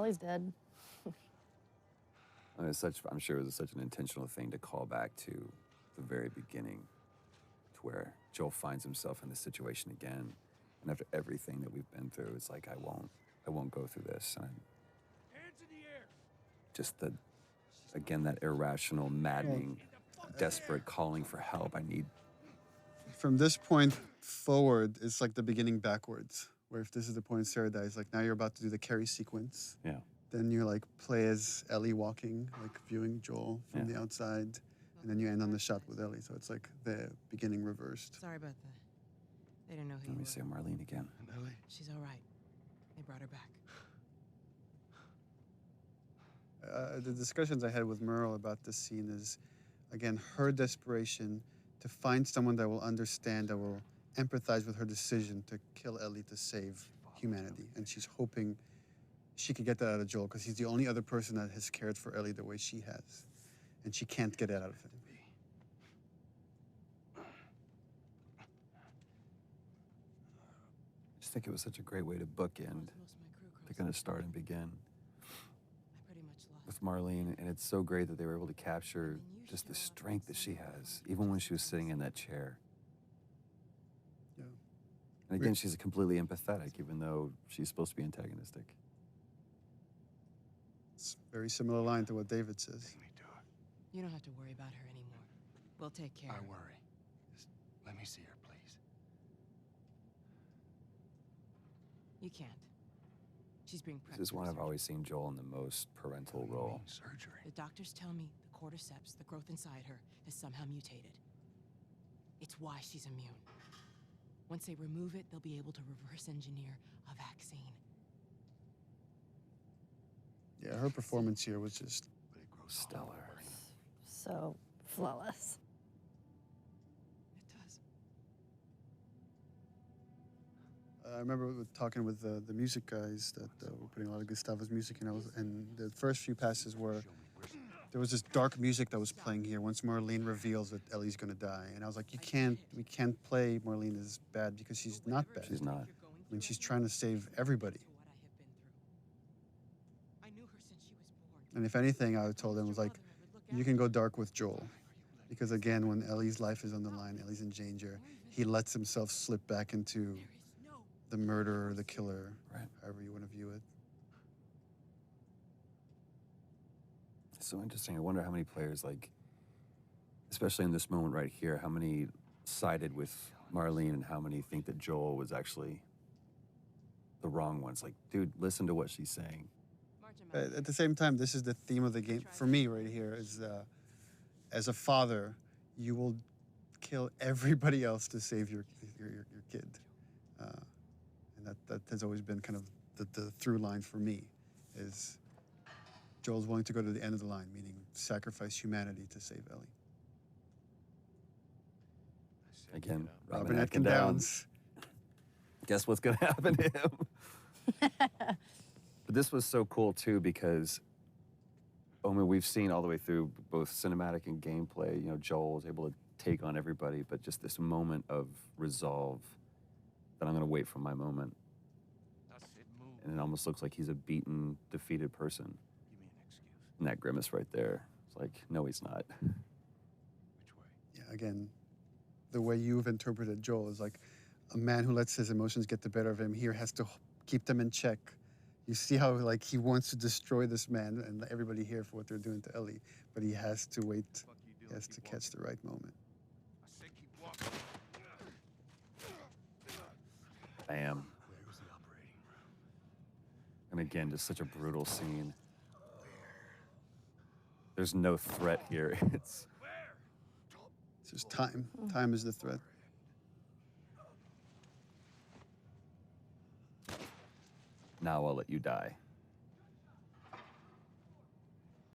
Ellie's dead. I mean, I'm sure it was such an intentional thing to call back to the very beginning, to where Joel finds himself in this situation again, and after everything that we've been through, it's like I won't go through this. And Hands in the air. just again, that irrational, maddening, desperate calling for help. I need. From this point forward, it's like the beginning backwards. Where if this is the point Sarah dies, like now you're about to do the Carrie sequence. Yeah. Then you like play as Ellie walking, like viewing Joel from the outside, and then you end on the shot with Ellie. So it's like the beginning reversed. Sorry about that. They don't know who you Let me were. see Marlene again. And Ellie. She's all right. They brought her back. The discussions I had with Merle about this scene is, again, her desperation to find someone that will understand, that will empathize with her decision to kill Ellie to save humanity. And she's hoping she could get that out of Joel because he's the only other person that has cared for Ellie the way she has. And she can't get that out of him. I just think it was such a great way to bookend, to kind of start and begin with Marlene. And it's so great that they were able to capture just the strength that she has, even when she was sitting in that chair. Yeah. And again, she's completely empathetic, even though she's supposed to be antagonistic. It's a very similar line to what David says. You don't have to worry about her anymore. We'll take care. I worry. Just let me see her, please. You can't. She's being prepped. This is one I've always seen Joel in the most parental role. Surgery. The doctors tell me the cordyceps, the growth inside her, has somehow mutated. It's why she's immune. Once they remove it, they'll be able to reverse engineer a vaccine. Yeah, her performance here was just stellar. So flawless. It does. I remember talking with the music guys that were putting a lot of Gustavo's music, and the first few passes were there was this dark music that was playing here once Marlene reveals that Ellie's gonna die, and I was like, we can't play Marlene as bad because she's not bad. She's not. I mean, she's trying to save everybody. And if anything, I told them was like, you can go dark with Joel, because again, when Ellie's life is on the line, Ellie's in danger, he lets himself slip back into the murderer, the killer, right, however you want to view it. It's so interesting. I wonder how many players, like, especially in this moment right here, how many sided with Marlene and how many think that Joel was actually the wrong one. It's like, dude, listen to what she's saying. At the same time, this is the theme of the game for me right here. Is as a father, you will kill everybody else to save your kid, and that has always been kind of the through line for me. Is Joel's willing to go to the end of the line, meaning sacrifice humanity to save Ellie. Again, Robin Atkin Downs. Guess what's going to happen to him? But this was so cool, too, because, I mean, we've seen all the way through both cinematic and gameplay, you know, Joel is able to take on everybody, but just this moment of resolve that I'm going to wait for my moment. And it almost looks like he's a beaten, defeated person. Give me an excuse. And that grimace right there, it's like, no, he's not. Which way? Yeah, again, the way you've interpreted Joel is like a man who lets his emotions get the better of him here has to keep them in check. You see how like he wants to destroy this man and everybody here for what they're doing to Ellie, but he has to wait. He has to catch the right moment. I say keep walking. Bam. Where was the operating room? And again, just such a brutal scene. There's no threat here. It's just time. Time is the threat. Now I'll let you die.